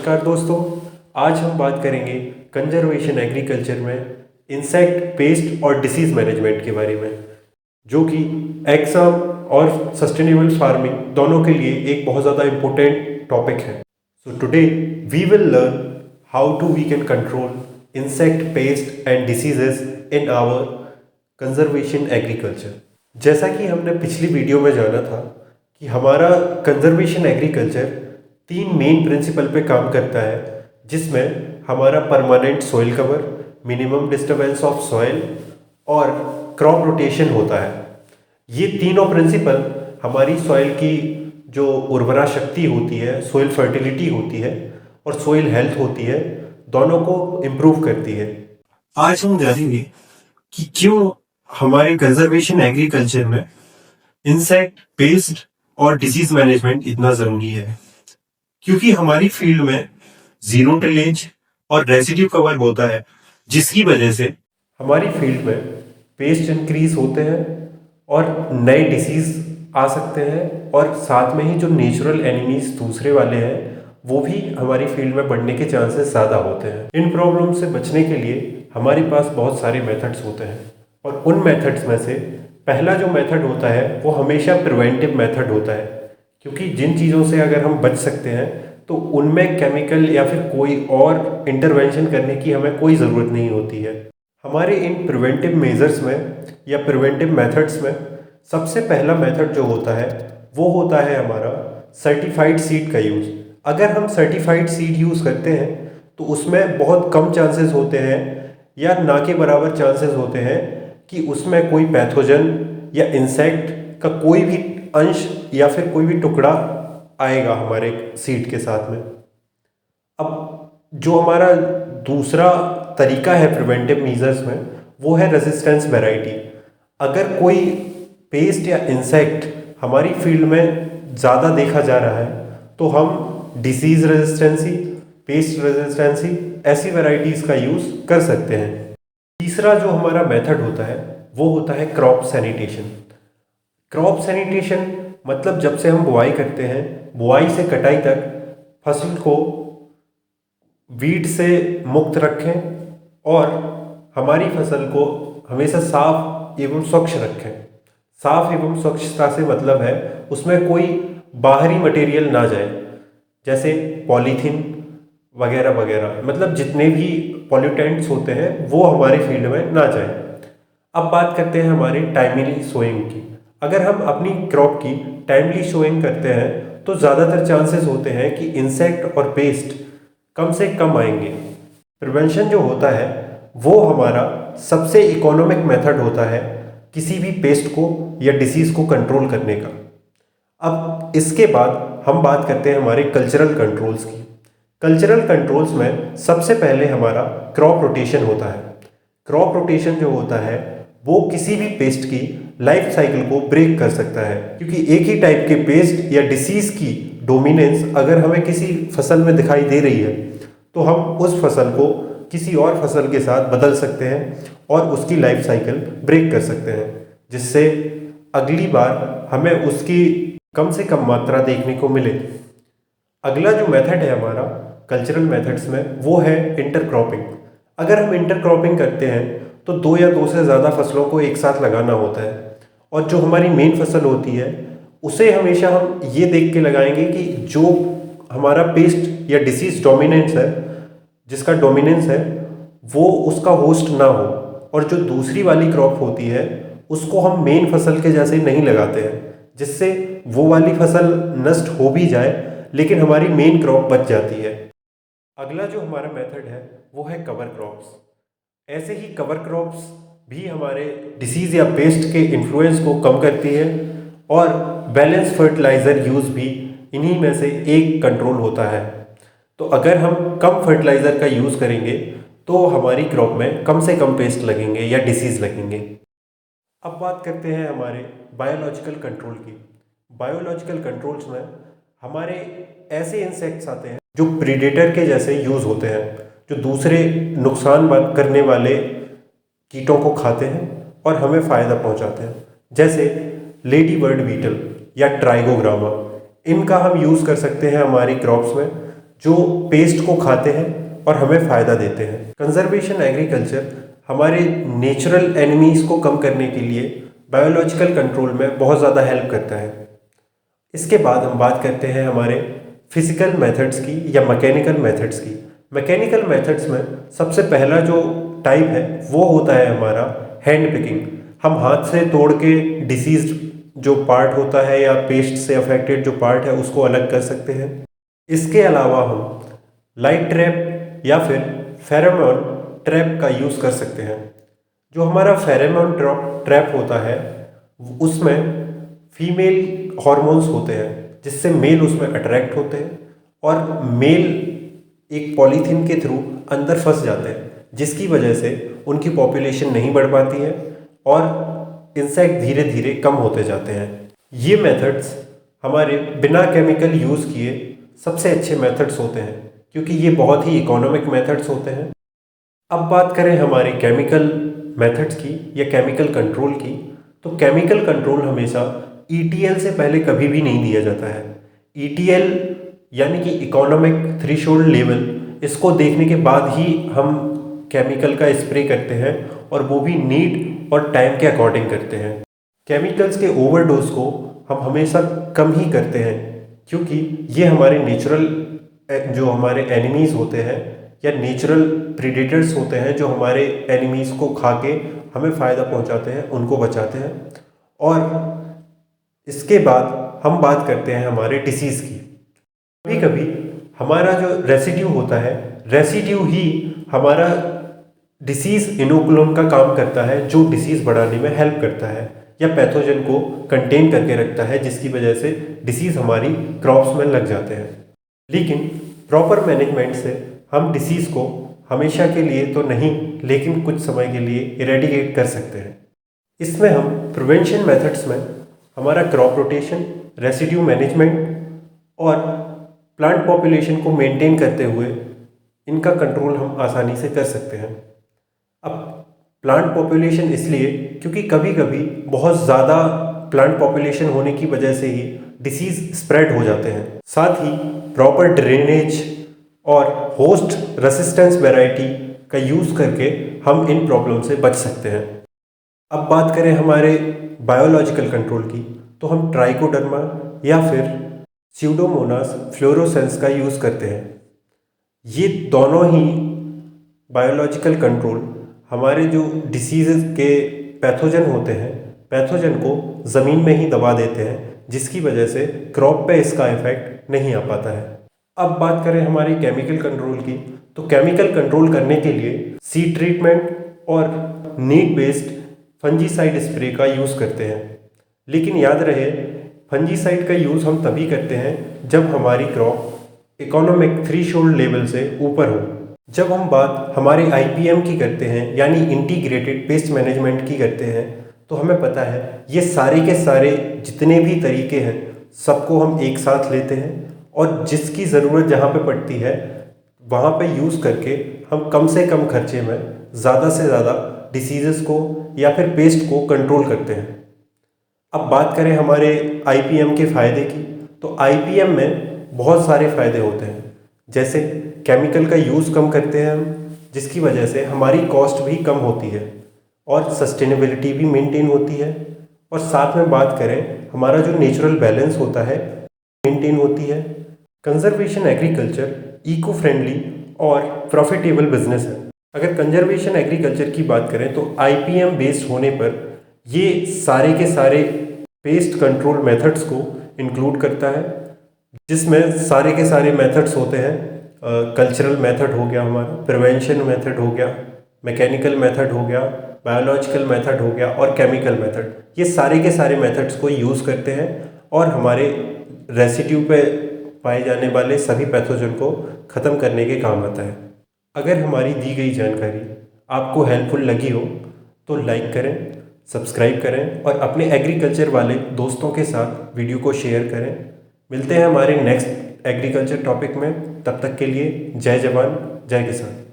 नमस्कार दोस्तों। आज हम बात करेंगे कंजर्वेशन एग्रीकल्चर में इंसेक्ट पेस्ट और डिसीज मैनेजमेंट के बारे में, जो कि एग्जाम और सस्टेनेबल फार्मिंग दोनों के लिए एक बहुत ज़्यादा इम्पोर्टेंट टॉपिक है। So today we will learn how to we can control insect pest and diseases in our conservation agriculture. जैसा कि हमने पिछली वीडियो में जाना था कि हमारा कंजर्वेशन एग्रीकल्चर 3 मेन प्रिंसिपल पे काम करता है, जिसमें हमारा permanent soil cover, minimum disturbance of soil और क्रॉप रोटेशन होता है। ये तीनों प्रिंसिपल हमारी सॉइल की जो उर्वरा शक्ति होती है, सॉइल फर्टिलिटी होती है और सॉइल हेल्थ होती है, दोनों को इम्प्रूव करती है। आज हम जानेंगे कि क्यों हमारे कंजर्वेशन एग्रीकल्चर में इंसेक्ट पेस्ट और डिसीज मैनेजमेंट इतना ज़रूरी है। क्योंकि हमारी फील्ड में जीरो टिलेज और रेसिड्यू कवर होता है, जिसकी वजह से हमारी फील्ड में पेस्ट इंक्रीज होते हैं और नए डिसीज आ सकते हैं, और साथ में ही जो नेचुरल एनिमीज दूसरे वाले हैं वो भी हमारी फील्ड में बढ़ने के चांसेस ज़्यादा होते हैं। इन प्रॉब्लम से बचने के लिए हमारे पास बहुत सारे मेथड्स होते हैं, और उन मेथड्स में से पहला जो मेथड होता है वो हमेशा प्रिवेंटिव मेथड होता है। क्योंकि जिन चीज़ों से अगर हम बच सकते हैं तो उनमें केमिकल या फिर कोई और इंटरवेंशन करने की हमें कोई ज़रूरत नहीं होती है। हमारे इन प्रिवेंटिव मेजर्स में या प्रिवेंटिव मेथड्स में सबसे पहला मेथड जो होता है वो होता है हमारा सर्टिफाइड सीड का यूज़। अगर हम सर्टिफाइड सीड यूज़ करते हैं तो उसमें बहुत कम चांसेस होते हैं, या ना के बराबर चांसेस होते हैं कि उसमें कोई पैथोजन या इंसेक्ट का कोई भी अंश या फिर कोई भी टुकड़ा आएगा हमारे सीड के साथ में। अब जो हमारा दूसरा तरीका है प्रिवेंटिव मेजर्स में, वो है रेजिस्टेंस वैरायटी। अगर कोई पेस्ट या इंसेक्ट हमारी फील्ड में ज़्यादा देखा जा रहा है तो हम डिसीज रेजिस्टेंसी, पेस्ट रेजिस्टेंसी ऐसी वैरायटीज़ का यूज़ कर सकते हैं। तीसरा जो हमारा मेथड होता है वो होता है क्रॉप सैनिटेशन। क्रॉप सैनिटेशन मतलब जब से हम बुआई करते हैं, बुआई से कटाई तक फसल को वीड से मुक्त रखें और हमारी फसल को हमेशा साफ एवं स्वच्छ रखें। साफ एवं स्वच्छता से मतलब है उसमें कोई बाहरी मटेरियल ना जाए, जैसे पॉलीथीन वगैरह वगैरह, मतलब जितने भी पॉल्यूटेंट्स होते हैं वो हमारे फील्ड में ना जाए। अब बात करते हैं हमारे टाइमली सोइंग की। अगर हम अपनी क्रॉप की टाइमली सोइंग करते हैं तो ज़्यादातर चांसेस होते हैं कि इंसेक्ट और पेस्ट कम से कम आएंगे। प्रिवेंशन जो होता है वो हमारा सबसे इकोनॉमिक मेथड होता है किसी भी पेस्ट को या डिसीज़ को कंट्रोल करने का। अब इसके बाद हम बात करते हैं हमारे कल्चरल कंट्रोल्स की। कल्चरल कंट्रोल्स में सबसे पहले हमारा क्रॉप रोटेशन होता है। क्रॉप रोटेशन जो होता है वो किसी भी पेस्ट की लाइफ साइकिल को ब्रेक कर सकता है, क्योंकि एक ही टाइप के पेस्ट या डिसीज़ की डोमिनेंस अगर हमें किसी फसल में दिखाई दे रही है तो हम उस फसल को किसी और फसल के साथ बदल सकते हैं और उसकी लाइफ साइकिल ब्रेक कर सकते हैं, जिससे अगली बार हमें उसकी कम से कम मात्रा देखने को मिले। अगला जो मेथड है हमारा कल्चरल मेथड्स में वो है इंटरक्रॉपिंग। अगर हम इंटरक्रॉपिंग करते हैं तो 2 या 2 से ज़्यादा फसलों को एक साथ लगाना होता है, और जो हमारी मेन फसल होती है उसे हमेशा हम ये देख के लगाएंगे कि जो हमारा पेस्ट या डिसीज डोमिनेंस है, जिसका डोमिनेंस है वो उसका होस्ट ना हो, और जो दूसरी वाली क्रॉप होती है उसको हम मेन फसल के जैसे नहीं लगाते हैं, जिससे वो वाली फसल नष्ट हो भी जाए लेकिन हमारी मेन क्रॉप बच जाती है। अगला जो हमारा मेथड है वो है कवर क्रॉप्स। ऐसे ही कवर क्रॉप्स भी हमारे डिसीज़ या पेस्ट के इन्फ्लुएंस को कम करती है, और बैलेंस फर्टिलाइज़र यूज़ भी इन्हीं में से एक कंट्रोल होता है। तो अगर हम कम फर्टिलाइज़र का यूज़ करेंगे तो हमारी क्रॉप में कम से कम पेस्ट लगेंगे या डिसीज़ लगेंगे। अब बात करते हैं हमारे बायोलॉजिकल कंट्रोल की। बायोलॉजिकल कंट्रोल्स में हमारे ऐसे इंसेक्ट्स आते हैं जो प्रीडेटर के जैसे यूज़ होते हैं, जो दूसरे नुकसान करने वाले कीटों को खाते हैं और हमें फ़ायदा पहुंचाते हैं, जैसे लेडी बर्ड बीटल या ट्राइगोग्रामा। इनका हम यूज़ कर सकते हैं हमारी क्रॉप्स में, जो पेस्ट को खाते हैं और हमें फ़ायदा देते हैं। कंजर्वेशन एग्रीकल्चर हमारे नेचुरल एनिमीज़ को कम करने के लिए बायोलॉजिकल कंट्रोल में बहुत ज़्यादा हेल्प करता है। इसके बाद हम बात करते हैं हमारे फिजिकल मेथड्स की या मैकेनिकल मेथड्स की। मैकेनिकल मेथड्स में सबसे पहला जो टाइप है वो होता है हमारा हैंड पिकिंग। हम हाथ से तोड़ के डिसीज्ड जो पार्ट होता है या पेस्ट से अफेक्टेड जो पार्ट है उसको अलग कर सकते हैं। इसके अलावा हम लाइट ट्रैप या फिर फेरोमोन ट्रैप का यूज़ कर सकते हैं। जो हमारा फेरोमोन ट्रैप होता है उसमें फीमेल हॉर्मोन्स होते हैं जिससे मेल उसमें अट्रैक्ट होते हैं और मेल एक पॉलीथीन के थ्रू अंदर फंस जाते हैं, जिसकी वजह से उनकी पॉपुलेशन नहीं बढ़ पाती है और इंसेक्ट धीरे धीरे कम होते जाते हैं। ये मेथड्स हमारे बिना केमिकल यूज़ किए सबसे अच्छे मेथड्स होते हैं क्योंकि ये बहुत ही इकोनॉमिक मेथड्स होते हैं। अब बात करें हमारे केमिकल मेथड्स की या केमिकल कंट्रोल की, तो केमिकल कंट्रोल हमेशा ETL से पहले कभी भी नहीं दिया जाता है। ETL यानी कि इकोनॉमिक थ्रेशोल्ड लेवल, इसको देखने के बाद ही हम केमिकल का स्प्रे करते हैं और वो भी नीड और टाइम के अकॉर्डिंग करते हैं। केमिकल्स के ओवरडोज को हम हमेशा कम ही करते हैं क्योंकि ये हमारे नेचुरल जो हमारे एनिमीज़ होते हैं या नेचुरल प्रीडेटर्स होते हैं जो हमारे एनिमीज़ को खा के हमें फ़ायदा पहुंचाते हैं, उनको बचाते हैं। और इसके बाद हम बात करते हैं हमारे डिसीज़ की। कभी कभी हमारा जो रेसिड्यू होता है, रेसिड्यू ही हमारा डिसीज़ इनोकुलम का काम करता है जो डिसीज़ बढ़ाने में हेल्प करता है या पैथोजन को कंटेन करके रखता है, जिसकी वजह से डिसीज़ हमारी क्रॉप्स में लग जाते हैं। लेकिन प्रॉपर मैनेजमेंट से हम डिसीज़ को हमेशा के लिए तो नहीं लेकिन कुछ समय के लिए इरेडिकेट कर सकते हैं। इसमें हम प्रिवेंशन मेथड्स में हमारा क्रॉप रोटेशन, रेसिड्यू मैनेजमेंट और प्लांट पॉपुलेशन को मेंटेन करते हुए इनका कंट्रोल हम आसानी से कर सकते हैं। अब प्लांट पॉपुलेशन इसलिए क्योंकि कभी कभी बहुत ज़्यादा प्लांट पॉपुलेशन होने की वजह से ही डिसीज़ स्प्रेड हो जाते हैं। साथ ही प्रॉपर ड्रेनेज और होस्ट रेसिस्टेंस वैरायटी का यूज़ करके हम इन प्रॉब्लम से बच सकते हैं। अब बात करें हमारे बायोलॉजिकल कंट्रोल की, तो हम ट्राइकोडर्मा या फिर स्यूडोमोनास फ्लोरोसेंस का यूज़ करते हैं। ये दोनों ही बायोलॉजिकल कंट्रोल हमारे जो डिसीज़ के पैथोजन होते हैं, पैथोजन को ज़मीन में ही दबा देते हैं, जिसकी वजह से क्रॉप पे इसका इफेक्ट नहीं आ पाता है। अब बात करें हमारे केमिकल कंट्रोल की, तो केमिकल कंट्रोल करने के लिए सीड ट्रीटमेंट और नीड बेस्ड फंजीसाइड स्प्रे का यूज़ करते हैं। लेकिन याद रहे, फंजीसाइड का यूज़ हम तभी करते हैं जब हमारी क्रॉप इकोनॉमिक थ्रेशोल्ड लेवल से ऊपर हो। जब हम बात हमारे IPM की करते हैं यानी इंटीग्रेटेड पेस्ट मैनेजमेंट की करते हैं, तो हमें पता है ये सारे के सारे जितने भी तरीके हैं सबको हम एक साथ लेते हैं और जिसकी ज़रूरत जहाँ पे पड़ती है वहाँ पे यूज़ करके हम कम से कम खर्चे में ज़्यादा से ज़्यादा डिसीज़ेस को या फिर पेस्ट को कंट्रोल करते हैं। अब बात करें हमारे IPM के फ़ायदे की, तो IPM में बहुत सारे फ़ायदे होते हैं। जैसे केमिकल का यूज़ कम करते हैं हम, जिसकी वजह से हमारी कॉस्ट भी कम होती है और सस्टेनेबिलिटी भी मेंटेन होती है। और साथ में बात करें हमारा जो नेचुरल बैलेंस होता है मेंटेन होती है। कंजर्वेशन एग्रीकल्चर इको फ्रेंडली और प्रॉफिटेबल बिजनेस है। अगर कंजर्वेशन एग्रीकल्चर की बात करें तो IPM बेस्ड होने पर ये सारे के सारे पेस्ट कंट्रोल मेथड्स को इंक्लूड करता है, जिसमें सारे के सारे मेथड्स होते हैं। कल्चरल मेथड हो गया, हमारा प्रिवेंशन मेथड हो गया, मैकेनिकल मेथड हो गया, बायोलॉजिकल मेथड हो गया और केमिकल मेथड। ये सारे के सारे मेथड्स को यूज़ करते हैं और हमारे रेसिड्यू पे पाए जाने वाले सभी पैथोजन को ख़त्म करने के काम आता है। अगर हमारी दी गई जानकारी आपको हेल्पफुल लगी हो तो लाइक करें, सब्सक्राइब करें और अपने एग्रीकल्चर वाले दोस्तों के साथ वीडियो को शेयर करें। मिलते हैं हमारे नेक्स्ट एग्रीकल्चर टॉपिक में, तब तक के लिए जय जवान जय किसान।